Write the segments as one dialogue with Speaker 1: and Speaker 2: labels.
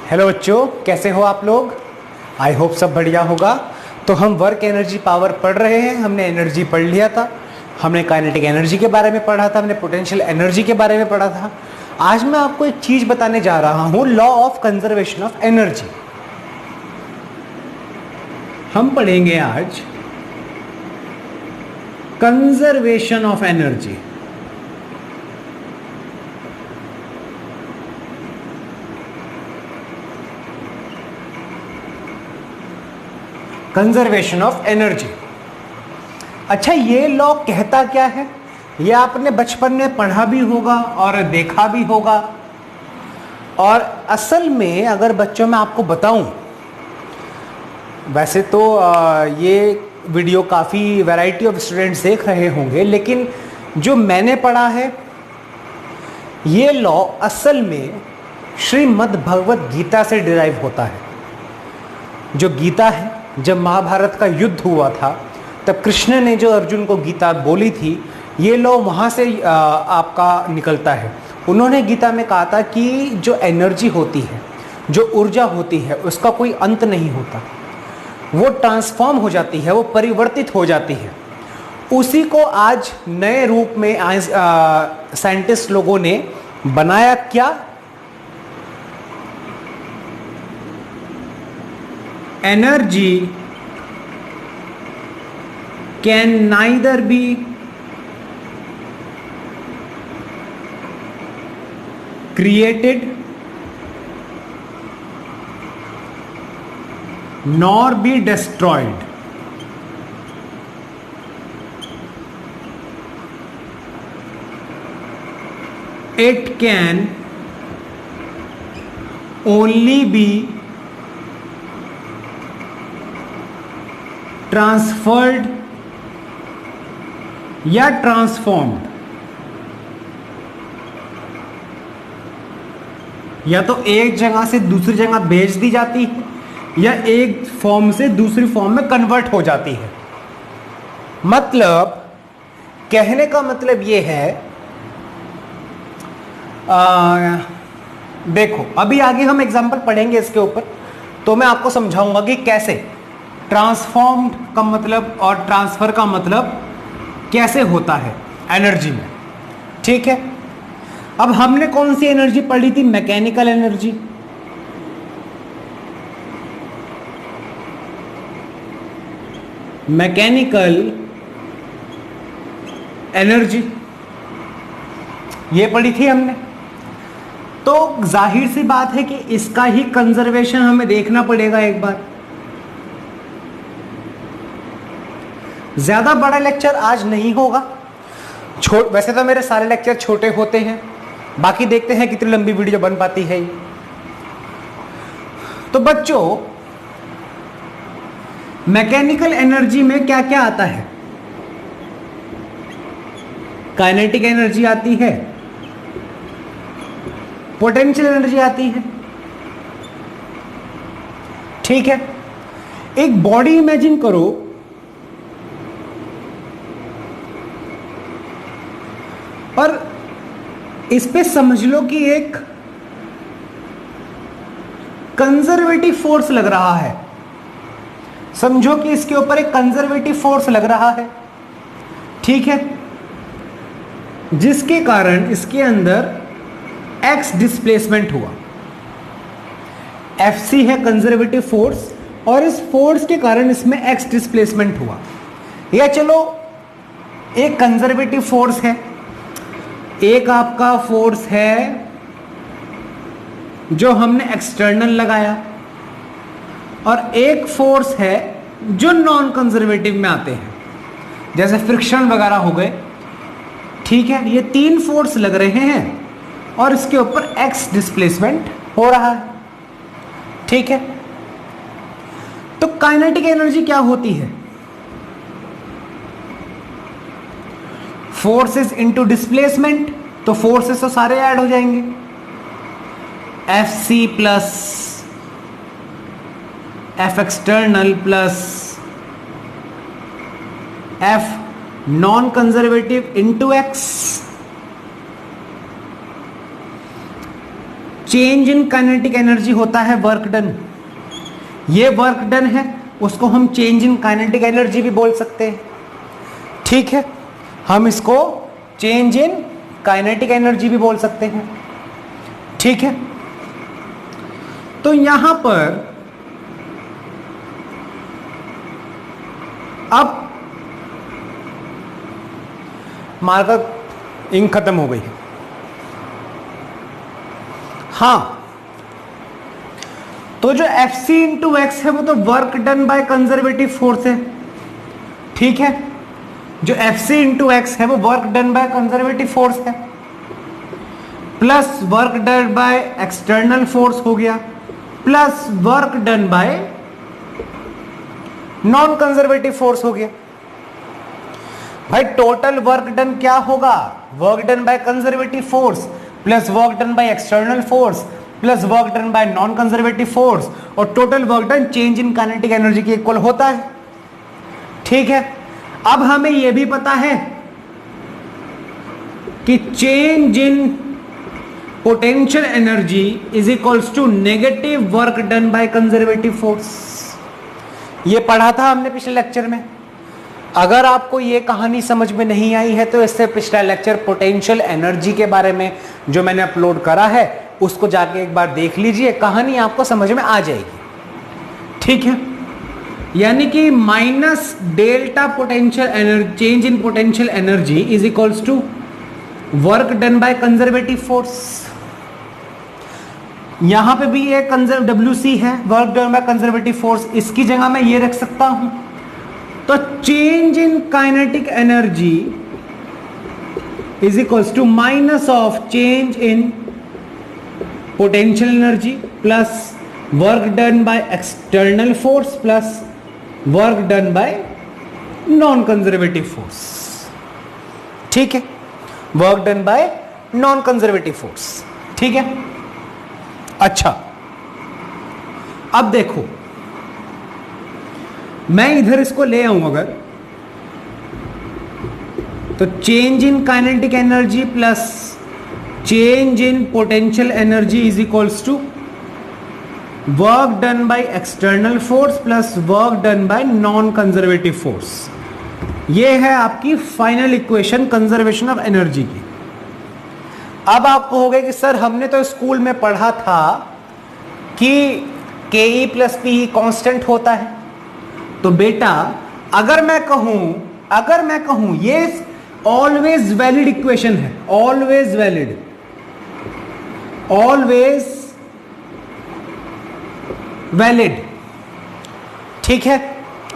Speaker 1: Hello बच्चों, कैसे हो आप लोग। आई होप सब बढ़िया होगा। तो हम वर्क एनर्जी पावर पढ़ रहे हैं। हमने एनर्जी पढ़ लिया था, हमने काइनेटिक एनर्जी के बारे में पढ़ा था, हमने पोटेंशियल एनर्जी के बारे में पढ़ा था। आज मैं आपको एक चीज बताने जा रहा हूं, law of conservation of energy. हम पढ़ेंगे आज conservation of energy. Conservation of energy. अच्छा, ये लॉ कहता क्या है? ये आपने बचपन में पढ़ा भी होगा और देखा भी होगा। और असल में अगर बच्चों मैं आपको बताऊं, वैसे तो ये वीडियो काफ़ी वैरायटी ऑफ स्टूडेंट्स देख रहे होंगे, लेकिन जो मैंने पढ़ा है ये लॉ असल में श्रीमद् भगवत गीता से डिराइव होता है। जो गीता है, जब महाभारत का युद्ध हुआ था तब कृष्ण ने जो अर्जुन को गीता बोली थी, ये लॉ वहाँ से आपका निकलता है। उन्होंने गीता में कहा था कि जो एनर्जी होती है, जो ऊर्जा होती है, उसका कोई अंत नहीं होता। वो ट्रांसफॉर्म हो जाती है, वो परिवर्तित हो जाती है। उसी को आज नए रूप में साइंटिस्ट लोगों ने बनाया। क्या? Energy can neither be created nor be destroyed. It can only be transferred या ट्रांसफॉर्म्ड। या तो एक जगह से दूसरी जगह भेज दी जाती है, या एक फॉर्म से दूसरी फॉर्म में कन्वर्ट हो जाती है। मतलब कहने का मतलब ये है, देखो अभी आगे हम एग्जांपल पढ़ेंगे इसके ऊपर, तो मैं आपको समझाऊंगा कि कैसे ट्रांसफॉर्म्ड का मतलब और ट्रांसफर का मतलब कैसे होता है एनर्जी में। ठीक है, अब हमने कौन सी एनर्जी पढ़ी थी? Mechanical energy. मैकेनिकल एनर्जी ये पढ़ी थी हमने। तो जाहिर सी बात है कि इसका ही कंजर्वेशन हमें देखना पड़ेगा एक बार। ज्यादा बड़ा लेक्चर आज नहीं होगा। वैसे तो मेरे सारे लेक्चर छोटे होते हैं, बाकी देखते हैं कितनी लंबी वीडियो बन पाती है। तो बच्चों, मैकेनिकल एनर्जी में क्या क्या आता है? काइनेटिक एनर्जी आती है, पोटेंशियल एनर्जी आती है। ठीक है, एक बॉडी इमेजिन करो, और इस पे समझ लो कि एक कंजर्वेटिव फोर्स लग रहा है। समझो कि इसके ऊपर एक कंजर्वेटिव फोर्स लग रहा है। ठीक है, जिसके कारण इसके अंदर एक्स डिस्प्लेसमेंट हुआ। एफसी है कंजर्वेटिव फोर्स, और इस फोर्स के कारण इसमें एक्स डिस्प्लेसमेंट हुआ। या चलो एक कंजर्वेटिव फोर्स है, एक आपका फोर्स है जो हमने एक्सटर्नल लगाया, और एक फोर्स है जो नॉन कंजर्वेटिव में आते हैं, जैसे फ्रिक्शन वगैरह हो गए। ठीक है, ये तीन फोर्स लग रहे हैं और इसके ऊपर एक्स डिस्प्लेसमेंट हो रहा है। ठीक है, तो काइनेटिक एनर्जी क्या होती है? फोर्सेस इनटू डिस्प्लेसमेंट, तो फोर्सेस तो सारे ऐड हो जाएंगे। F C plus F external plus F non conservative into X. Change in kinetic energy होता है वर्क डन। ये वर्क डन है, उसको हम चेंज इन काइनेटिक एनर्जी भी बोल सकते हैं। ठीक है, हम इसको चेंज इन काइनेटिक एनर्जी भी बोल सकते हैं। ठीक है, तो यहां पर अब मार्कर इंक खत्म हो गई। हां, तो जो Fc इंटू एक्स है वो तो work done by conservative force है। ठीक है, जो Fc इंटू एक्स है वो work done by conservative force है, plus work done by external force हो गया, plus work done by non conservative force हो गया। भाई टोटल वर्क डन क्या होगा? Work done by conservative force plus work done by external force plus work done by non conservative force, और total work done change in kinetic energy के equal होता है। ठीक है, अब हमें यह भी पता है कि change in potential energy is equals to negative work done by conservative force. ये पढ़ा था हमने पिछले लेक्चर में। अगर आपको ये कहानी समझ में नहीं आई है तो इससे पिछला लेक्चर पोटेंशियल एनर्जी के बारे में जो मैंने अपलोड करा है उसको जाके एक बार देख लीजिए, कहानी आपको समझ में आ जाएगी। ठीक है, यानी कि minus delta potential energy, change in potential energy is equals to work done by conservative force. यहां पे भी एक WC है, work done by conservative force, इसकी जगह मैं ये रख सकता हूं। तो change in kinetic energy is equals to minus of change in potential energy plus work done by external force plus work done by non conservative force. ठीक है, work done by non conservative force. ठीक है, अच्छा अब देखो, मैं इधर इसको ले आऊं अगर, तो change in kinetic energy plus change in potential energy is equals to work done by external force plus work done by non conservative force. ये है आपकी final equation conservation of energy की। अब आप कहोगे कि सर हमने तो स्कूल में पढ़ा था कि के प्लस पी कांस्टेंट होता है। तो बेटा अगर मैं कहूं ये ऑलवेज वैलिड इक्वेशन है, ऑलवेज वैलिड, ऑलवेज वैलिड। ठीक है,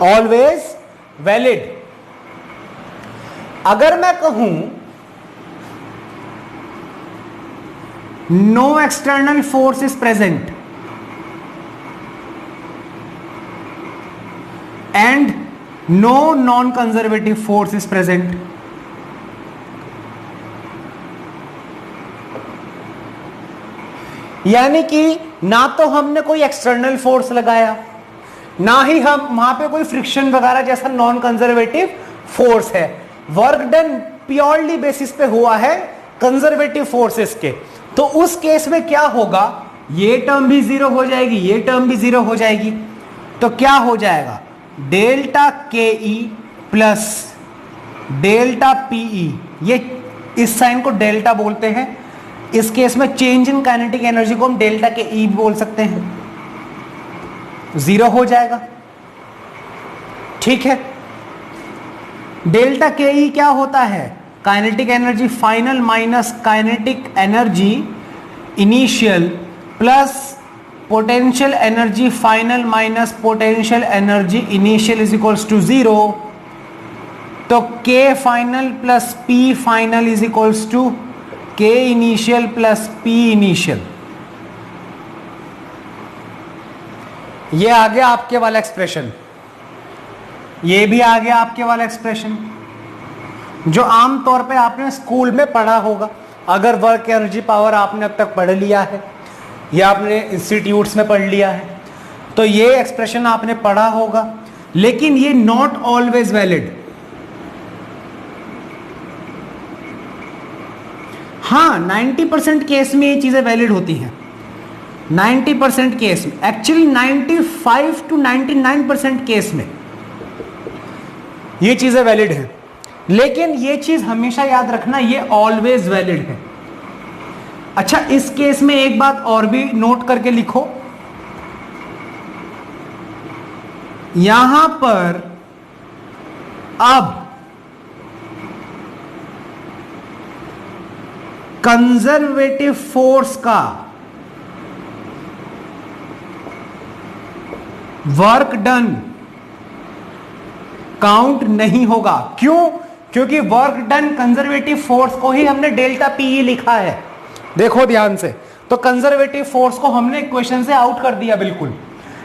Speaker 1: ऑलवेज वैलिड। अगर मैं कहूं no external force is present and no non conservative force is present, यानी कि ना तो हमने कोई एक्सटर्नल फोर्स लगाया, ना ही हम वहां पे कोई फ्रिक्शन वगैरह जैसा नॉन कंजर्वेटिव फोर्स है। वर्क डन प्योरली बेसिस पे हुआ है कंजर्वेटिव फोर्सेस के। तो उस केस में क्या होगा, ये टर्म भी जीरो हो जाएगी, ये टर्म भी जीरो हो जाएगी। तो क्या हो जाएगा, डेल्टा के ई प्लस डेल्टा पीई, ये इस साइन को डेल्टा बोलते हैं। इस केस में चेंज इन काइनेटिक एनर्जी को हम डेल्टा के ई बोल सकते हैं, जीरो हो जाएगा। ठीक है, डेल्टा के ई क्या होता है, kinetic energy final minus kinetic energy initial plus potential energy final minus potential energy initial is equals to zero. तो K final plus P final is equals to K initial plus P initial. ये आ गया आपके वाला expression, ये भी आ गया आपके वाला एक्सप्रेशन जो आमतौर पे आपने स्कूल में पढ़ा होगा। अगर वर्क एनर्जी पावर आपने अब तक पढ़ लिया है या आपने इंस्टीट्यूट्स में पढ़ लिया है तो ये एक्सप्रेशन आपने पढ़ा होगा, लेकिन ये नॉट ऑलवेज वैलिड। हाँ, 90% केस में ये चीजें वैलिड होती हैं, 90% केस में, एक्चुअली 95 to 99% केस में ये चीजें वैलिड है, लेकिन ये चीज हमेशा याद रखना, ये ऑलवेज वैलिड है। अच्छा, इस केस में एक बात और भी नोट करके लिखो, यहां पर अब कंजर्वेटिव फोर्स का वर्क डन काउंट नहीं होगा। क्यों? क्योंकि वर्क डन कंजर्वेटिव फोर्स को ही हमने डेल्टा पीई लिखा है। देखो ध्यान से, तो कंजर्वेटिव फोर्स को हमने इक्वेशन से आउट कर दिया बिल्कुल।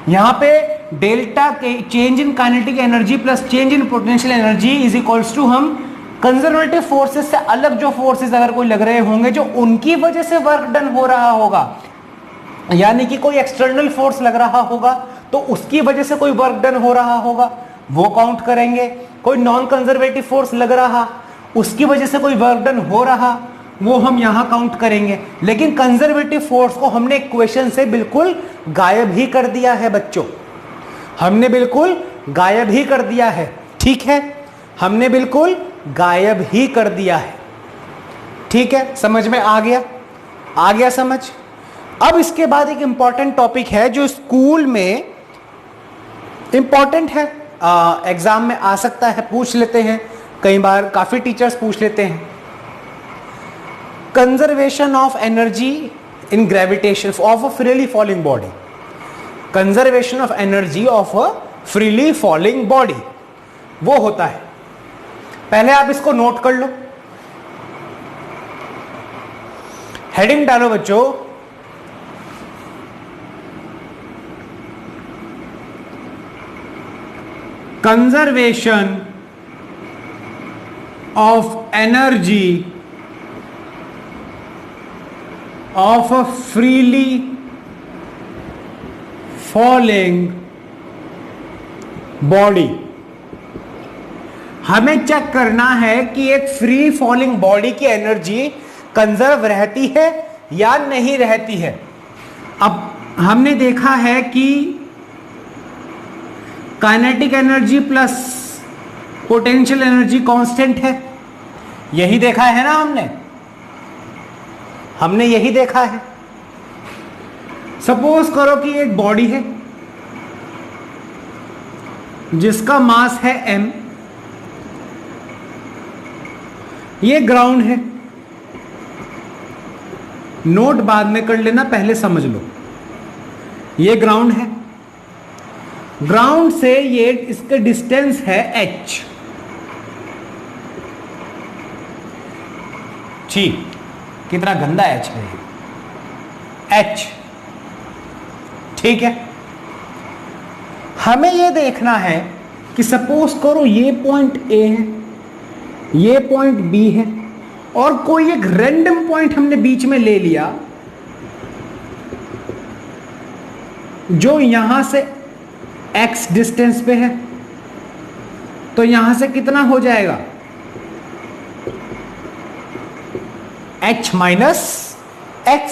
Speaker 1: यहां पे delta K change in kinetic energy plus change in potential energy is equals to, हम कंजर्वेटिव फोर्सेस से अलग जो फोर्सेस अगर कोई लग रहे होंगे जो उनकी वजह से वर्क डन हो रहा होगा, यानी कि कोई एक्सटर्नल फोर्स लग रहा होगा तो उसकी वजह से कोई वर्क डन हो रहा होगा, वो काउंट करेंगे। कोई नॉन कंजर्वेटिव फोर्स लग रहा, उसकी वजह से कोई वर्क डन हो रहा, वो हम यहां काउंट करेंगे। लेकिन कंजर्वेटिव फोर्स को हमने इक्वेशन से बिल्कुल गायब ही कर दिया है बच्चों, हमने बिल्कुल गायब ही कर दिया है। ठीक है, हमने बिल्कुल गायब ही कर दिया है। ठीक है, समझ में आ गया? आ गया समझ? अब इसके बाद एक इंपॉर्टेंट टॉपिक है जो स्कूल में इंपॉर्टेंट है, एग्जाम में आ सकता है, पूछ लेते हैं, कई बार काफी टीचर्स पूछ लेते हैं। Conservation of energy in gravitation of a freely falling body, conservation of energy of a freely falling body वो होता है। पहले आप इसको नोट कर लो, हेडिंग डालो बच्चों, conservation of energy of a freely falling body. हमें चेक करना है कि एक फ्री फॉलिंग बॉडी की एनर्जी कंजर्व रहती है या नहीं रहती है। अब हमने देखा है कि kinetic energy plus potential energy constant है, यही देखा है ना हमने यही देखा है। सपोज करो कि एक बॉडी है जिसका मास है m, ये ग्राउंड है, नोट बाद में कर लेना, पहले समझ लो। ये ग्राउंड है, ग्राउंड से ये इसका डिस्टेंस है h। ठीक, कितना गंदा h है h। ठीक है, हमें यह देखना है कि सपोज करो ये पॉइंट A है, ये पॉइंट B है, और कोई एक रैंडम पॉइंट हमने बीच में ले लिया जो यहां से x डिस्टेंस पे है, तो यहां से कितना हो जाएगा h माइनस x।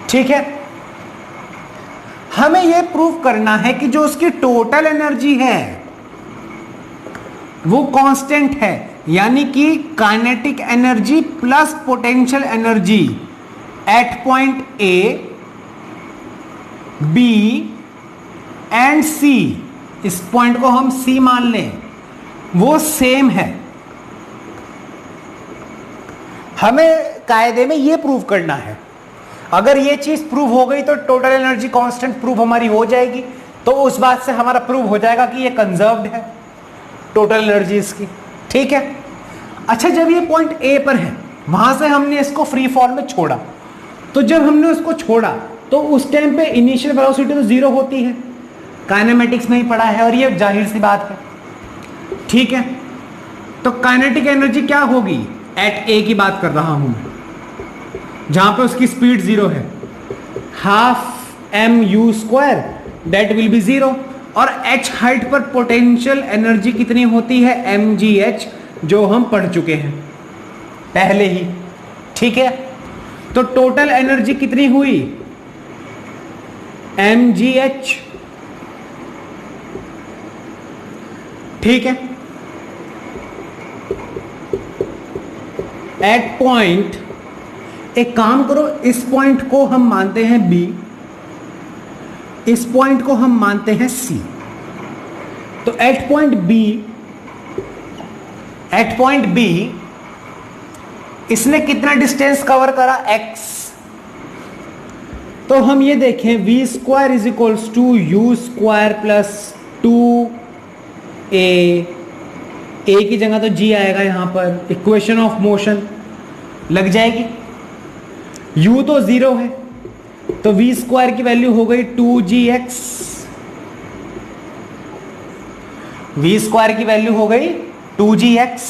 Speaker 1: ठीक है, हमें यह प्रूव करना है कि जो उसकी टोटल एनर्जी है वो कांस्टेंट है, यानी कि kinetic energy plus potential energy at point A, B and C, इस पॉइंट को हम C मान लें, वो सेम है। हमें कायदे में यह प्रूव करना है। अगर ये चीज प्रूव हो गई तो टोटल एनर्जी कांस्टेंट प्रूव हमारी हो जाएगी, तो उस बात से हमारा प्रूव हो जाएगा कि ये कंजर्व्ड है टोटल एनर्जी इसकी। ठीक है, अच्छा, जब ये पॉइंट A पर है, वहां से हमने इसको फ्री फॉल में छोड़ा, तो जब हमने उसको छोड़ा तो उस टाइम पे इनिशियल वेलोसिटी तो जीरो होती है, काइनेमेटिक्स में ही पढ़ा है और ये जाहिर सी बात है। ठीक है, तो काइनेटिक एनर्जी क्या होगी, एट A की बात कर रहा हूं मैं, जहां पे उसकी स्पीड जीरो है, half mu², that will be zero, और h हाइट पर पोटेंशियल एनर्जी कितनी होती है, mgh, जो हम पढ़ चुके हैं पहले ही। ठीक है, तो टोटल एनर्जी कितनी हुई, mgh। ठीक है, एट पॉइंट, एक काम करो, इस पॉइंट को हम मानते हैं B, इस पॉइंट को हम मानते हैं C। तो एट पॉइंट B इसने कितना डिस्टेंस कवर करा, x। तो हम ये देखें, v square is equals to u square plus 2a, a की जगह तो g आएगा यहां पर, इक्वेशन ऑफ मोशन लग जाएगी। u तो 0 है, तो v स्क्वायर की वैल्यू हो गई 2gx, v स्क्वायर की वैल्यू हो गई 2gx।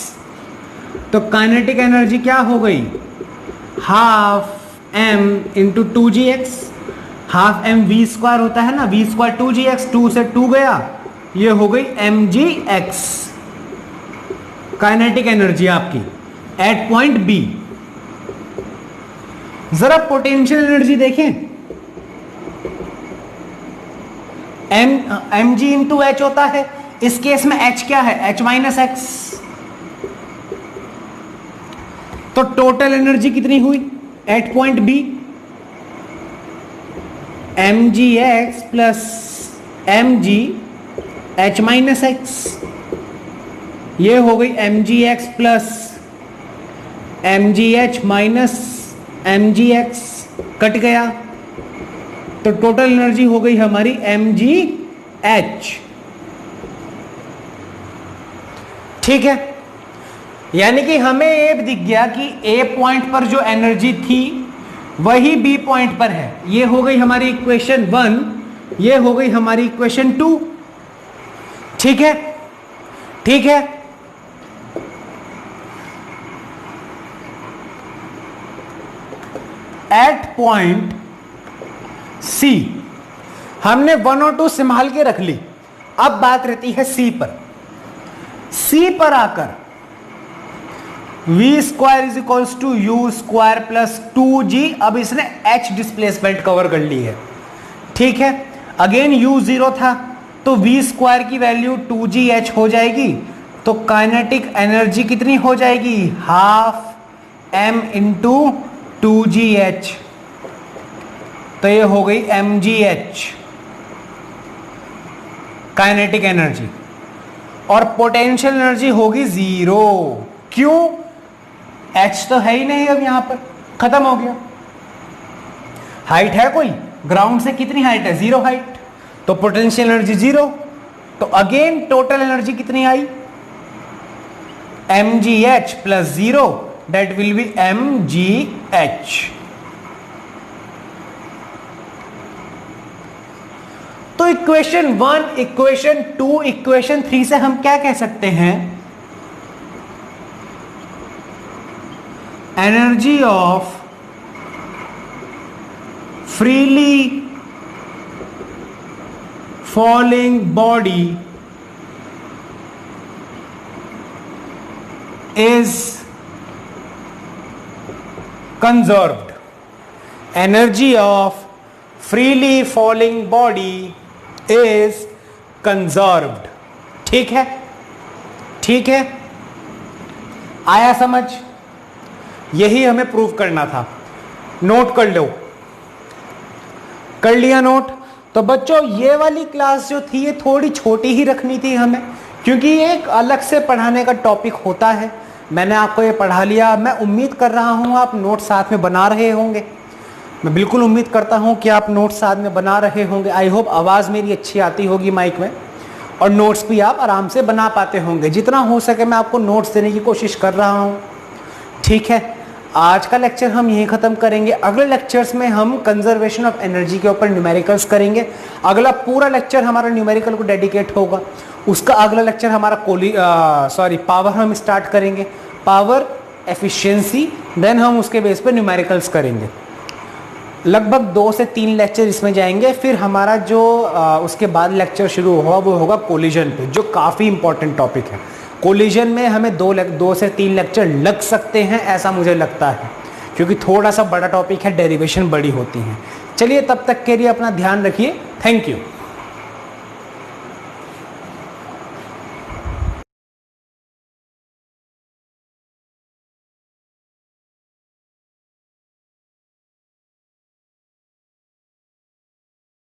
Speaker 1: तो काइनेटिक एनर्जी क्या हो गई, half m into 2gx, half m v square होता है ना, v स्क्वायर 2gx, 2 से 2 गया, ये हो गई mgx काइनेटिक एनर्जी आपकी एट पॉइंट B। जरा पोटेंशियल एनर्जी देखें, mg इंटू h होता है, इस केस में h क्या है, h माइनस एक्स। तो टोटल एनर्जी कितनी हुई at point B, mgx plus mg h minus X, ये हो गई mgx plus mgh minus mgx, cut गया, तो टोटल एनर्जी हो गई हमारी mgh। ठीक है, यानी कि हमें ये दिख गया कि A पॉइंट पर जो एनर्जी थी वही B पॉइंट पर है। ये हो गई हमारी इक्वेशन 1, ये हो गई हमारी इक्वेशन 2। ठीक है, ठीक है। एट पॉइंट C हमने 1 और 2 संभाल के रख ली, अब बात रहती है C पर। C पर आकर v square is equals to u square plus 2g, अब इसने h डिस्प्लेसमेंट कवर कर ली है। ठीक है, अगेन u 0 था, तो v स्क्वायर की वैल्यू 2gh हो जाएगी, तो काइनेटिक एनर्जी कितनी हो जाएगी, हाफ m इंटू 2gh, तो ये हो गई mgh काइनेटिक एनर्जी। और पोटेंशियल एनर्जी होगी 0, क्यों, h तो है ही नहीं, अब यहां पर खत्म हो गया। हाइट है कोई, ग्राउंड से कितनी हाइट है, 0 हाइट, तो पोटेंशियल एनर्जी 0। तो अगेन टोटल एनर्जी कितनी आई, mgh plus 0, that will be mgh। तो इक्वेशन 1, इक्वेशन 2, इक्वेशन 3 से हम क्या कह सकते हैं, energy of freely falling body is conserved. Energy of freely falling body is conserved. ठीक है, ठीक है, आया समझ, यही हमें प्रूव करना था। नोट कर लो, कर लिया नोट। तो बच्चों ये वाली क्लास जो थी ये थोड़ी छोटी ही रखनी थी हमें, क्योंकि ये एक अलग से पढ़ाने का टॉपिक होता है। मैंने आपको ये पढ़ा लिया, मैं उम्मीद कर रहा हूँ आप नोट साथ में बना रहे होंगे। मैं बिल्कुल उम्मीद करता हूँ कि आप नोट साथ में बना रहे होंगे। आई होप आवाज़ मेरी अच्छी आती होगी माइक में, और नोट्स भी आप आराम से बना पाते होंगे। जितना हो सके मैं आपको नोट्स देने की कोशिश कर रहा हूँ। ठीक है, आज का लेक्चर हम यहीं ख़त्म करेंगे। अगले लेक्चर्स में हम कंजर्वेशन ऑफ एनर्जी के ऊपर न्यूमेरिकल्स करेंगे। अगला पूरा लेक्चर हमारा न्यूमेरिकल को डेडिकेट होगा। उसका अगला लेक्चर हमारा पावर हम स्टार्ट करेंगे, पावर एफिशिएंसी, देन हम उसके बेस पर न्यूमेरिकल्स करेंगे। लगभग 2 से 3 लेक्चर इसमें जाएंगे। फिर हमारा जो उसके बाद लेक्चर शुरू होगा वो होगा कोलिजन पे, जो काफ़ी इंपॉर्टेंट टॉपिक है। कोलिजन में हमें 2 से 3 लेक्चर लग सकते हैं, ऐसा मुझे लगता है, क्योंकि थोड़ा सा बड़ा टॉपिक है, डेरिवेशन बड़ी होती हैं। चलिए तब तक के लिए अपना ध्यान रखिए। Thank you.